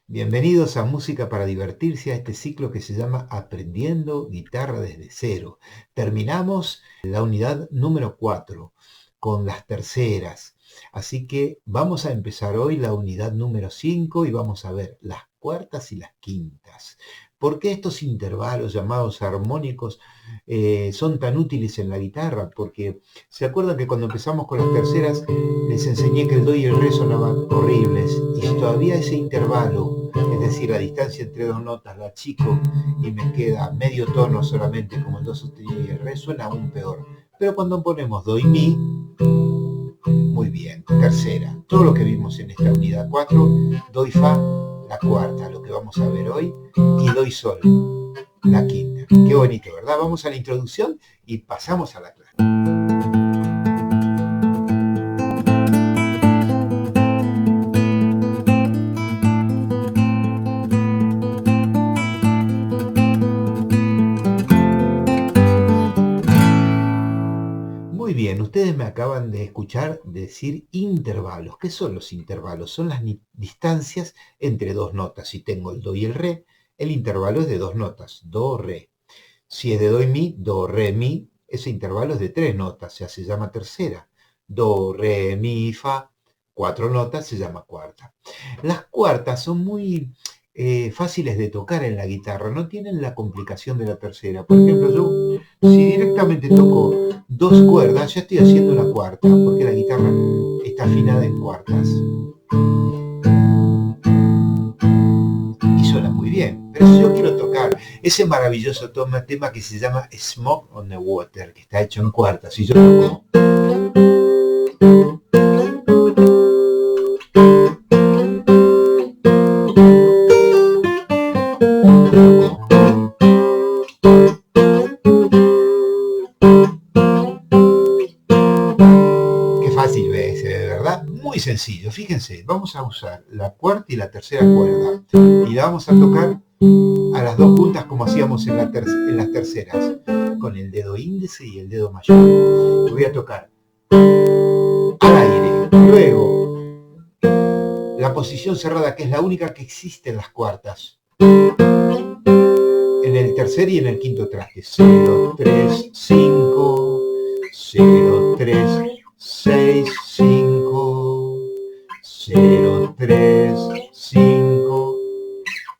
Bienvenidos a Música para Divertirse, a este ciclo que se llama Aprendiendo Guitarra desde Cero. Terminamos la unidad número 4 con las terceras. Así que vamos a empezar hoy la unidad número 5 y vamos a ver las cuartas y las quintas. ¿Por qué estos intervalos llamados armónicos son tan útiles en la guitarra? Porque se acuerdan que cuando empezamos con las terceras les enseñé que el do y el re sonaban horribles, y si todavía ese intervalo, es decir, la distancia entre dos notas, la achico y me queda medio tono solamente como el do sostenido y el re, suena aún peor. Pero cuando ponemos do y mi, muy bien, tercera. Todo lo que vimos en esta unidad 4, do y fa, la cuarta, lo que vamos a ver hoy, y do y sol, la quinta. Qué bonito, ¿verdad? Vamos a la introducción y pasamos a la clase. Muy bien, ustedes me acaban de escuchar decir intervalos. ¿Qué son los intervalos? Son las distancias entre dos notas. Si tengo el do y el re, el intervalo es de dos notas, do, re. Si es de do y mi, do, re, mi, ese intervalo es de tres notas, o sea, se llama tercera. Do, re, mi, fa, cuatro notas, se llama cuarta. Las cuartas son muy fáciles de tocar en la guitarra, no tienen la complicación de la tercera. Por ejemplo, yo si directamente toco dos cuerdas, ya estoy haciendo una cuarta, porque la guitarra está afinada en cuartas. Y suena muy bien. Pero si yo quiero tocar ese maravilloso tema que se llama Smoke on the Water, que está hecho en cuartas, y yo toco... sencillo, fíjense, vamos a usar la cuarta y la tercera cuerda y la vamos a tocar a las dos juntas como hacíamos en las terceras, con el dedo índice y el dedo mayor. Lo voy a tocar al aire, luego la posición cerrada, que es la única que existe en las cuartas, en el tercer y en el quinto traste, 0, 3, 5, 0, 3, 6, 5, 0, 3, 5,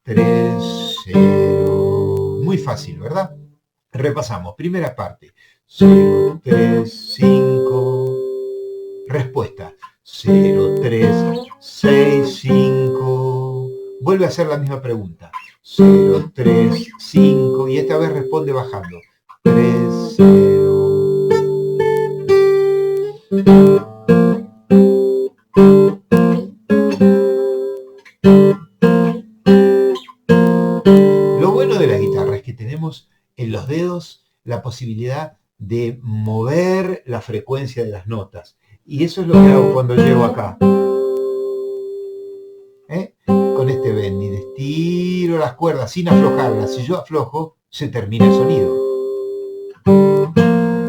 3, 0. Muy fácil, ¿verdad? Repasamos. Primera parte. 0, 3, 5. Respuesta. 0, 3, 6, 5. Vuelve a hacer la misma pregunta. 0, 3, 5. Y esta vez responde bajando. 3, 0. Lo bueno de la guitarra es que tenemos en los dedos la posibilidad de mover la frecuencia de las notas. Y eso es lo que hago cuando llego acá. Con este bending estiro las cuerdas sin aflojarlas. Si yo aflojo, se termina el sonido.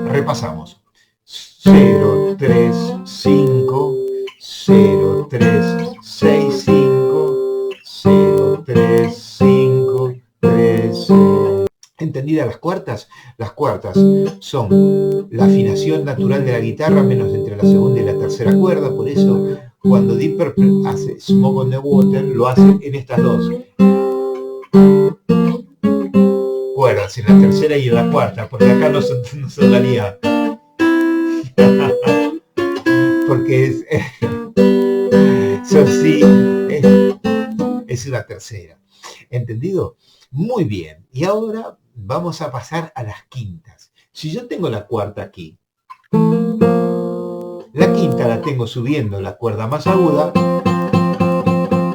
Repasamos. 0, 3, 5, 0, 3, 6, 5, 0, 3, 5, 3, 0. ¿Entendidas las cuartas? Las cuartas son la afinación natural de la guitarra menos entre la segunda y la tercera cuerda, por eso cuando Deep Purple hace Smoke on the Water lo hace en estas dos cuerdas, en la tercera y en la cuarta, porque acá no sonaría. Porque es una tercera. ¿Entendido? Muy bien. Y ahora vamos a pasar a las quintas. Si yo tengo la cuarta aquí, la quinta la tengo subiendo la cuerda más aguda,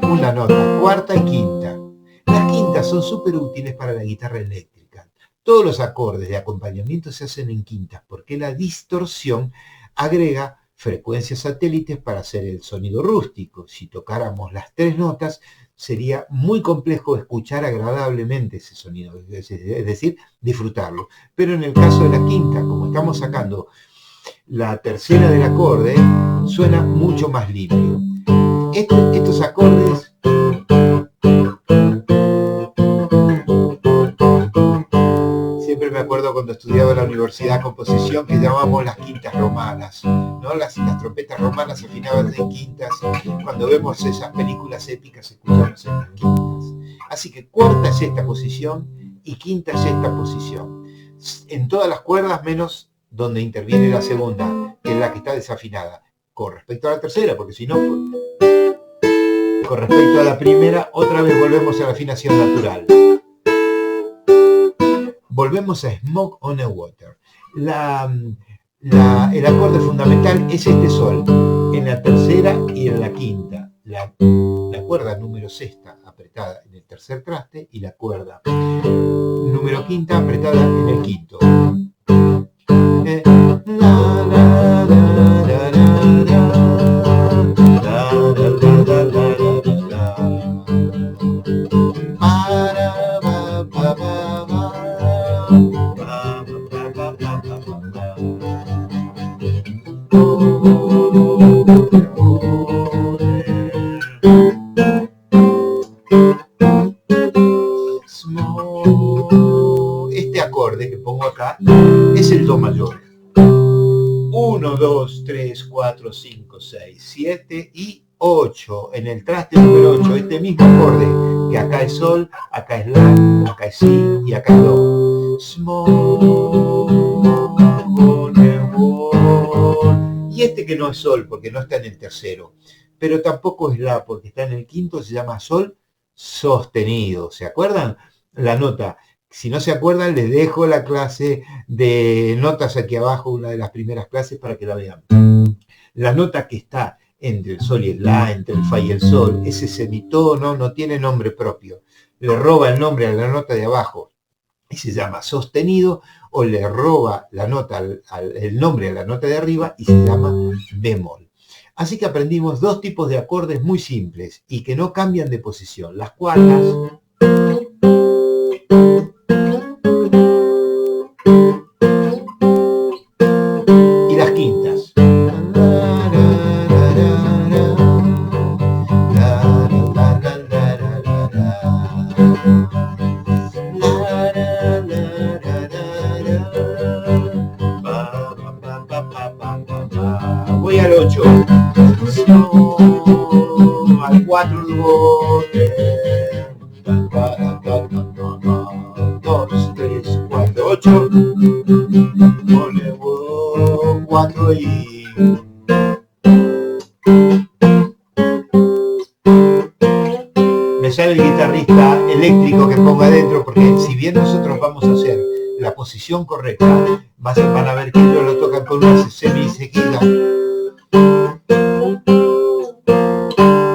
una nota, cuarta y quinta. Las quintas son súper útiles para la guitarra eléctrica. Todos los acordes de acompañamiento se hacen en quintas porque la distorsión agrega frecuencias satélites para hacer el sonido rústico. Si tocáramos las tres notas, sería muy complejo escuchar agradablemente ese sonido, es decir, disfrutarlo. Pero en el caso de la quinta, como estamos sacando la tercera del acorde, suena mucho más limpio. Estos acordes Siempre me acuerdo cuando estudiaba en la universidad composición que llamábamos las quintas romanas, ¿no? Las trompetas romanas afinaban en quintas. Cuando vemos esas películas épicas escuchamos en las quintas. Así que cuarta es esta posición y quinta es esta posición. En todas las cuerdas menos donde interviene la segunda, que es la que está desafinada. Con respecto a la tercera, porque si no, con respecto a la primera, otra vez volvemos a la afinación natural. Volvemos a Smoke on a Water. El acorde fundamental es este sol, en la tercera y en la quinta. La cuerda número sexta apretada en el tercer traste y la cuerda número quinta apretada en el quinto. Este acorde que pongo acá es el do mayor. 1, 2, 3, 4, 5, 6, 7 y 8. En el traste número 8, este mismo acorde, que acá es sol, acá es la, acá es si y acá es do. Y este que no es sol, porque no está en el tercero, pero tampoco es la, porque está en el quinto, se llama sol sostenido. ¿Se acuerdan? La nota. Si no se acuerdan, les dejo la clase de notas aquí abajo, una de las primeras clases, para que la vean. La nota que está entre el sol y el la, entre el fa y el sol, ese semitono no tiene nombre propio. Le roba el nombre a la nota de abajo y se llama sostenido, o le roba la nota, el nombre a la nota de arriba y se llama bemol. Así que aprendimos dos tipos de acordes muy simples y que no cambian de posición. Las cuartas y las quintas. Voy al 8. Al 4 2, 3, 4, 8. 4 y me sale el guitarrista eléctrico que ponga adentro, porque si bien nosotros vamos a hacer la posición correcta, van a ver que ellos lo tocan con una semisequida,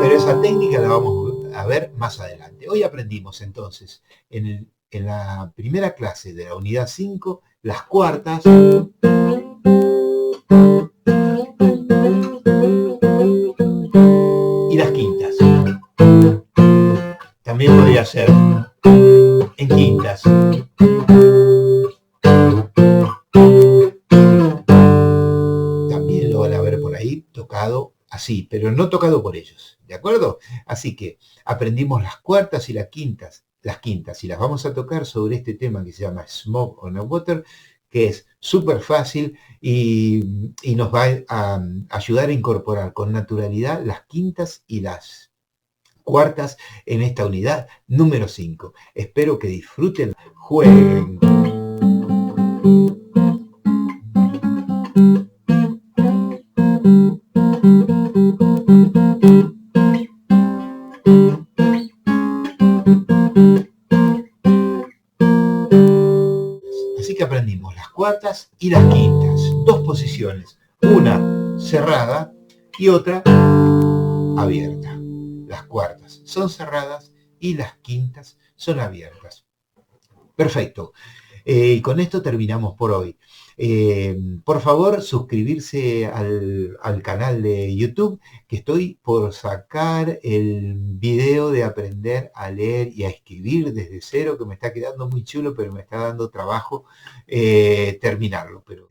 pero esa técnica la vamos a ver más adelante. Hoy aprendimos entonces en la primera clase de la unidad 5 las cuartas y las quintas. También podría ser en quintas. También lo van a ver por ahí tocado así, pero no tocado por ellos, ¿de acuerdo? Así que aprendimos las cuartas y las quintas, y las vamos a tocar sobre este tema que se llama Smoke on a Water, que es súper fácil y nos va a ayudar a incorporar con naturalidad las quintas y las cuartas en esta unidad número 5. Espero que disfruten, jueguen. Así que aprendimos las cuartas y las quintas, dos posiciones, una cerrada y otra abierta. Las cuartas son cerradas y las quintas son abiertas. Perfecto. Y con esto terminamos por hoy. Por favor, suscribirse al canal de YouTube, que estoy por sacar el video de aprender a leer y a escribir desde cero, que me está quedando muy chulo, pero me está dando trabajo terminarlo. Pero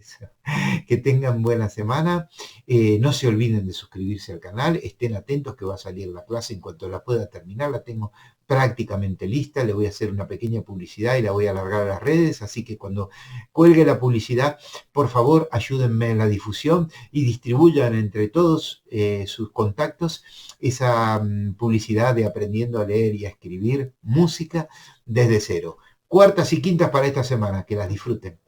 que tengan buena semana. No se olviden de suscribirse al canal, estén atentos que va a salir la clase en cuanto la pueda terminar, la tengo prácticamente lista, le voy a hacer una pequeña publicidad y la voy a alargar a las redes, así que cuando cuelgue la publicidad, por favor ayúdenme en la difusión y distribuyan entre todos sus contactos esa publicidad de aprendiendo a leer y a escribir música desde cero. Cuartas y quintas para esta semana, que las disfruten.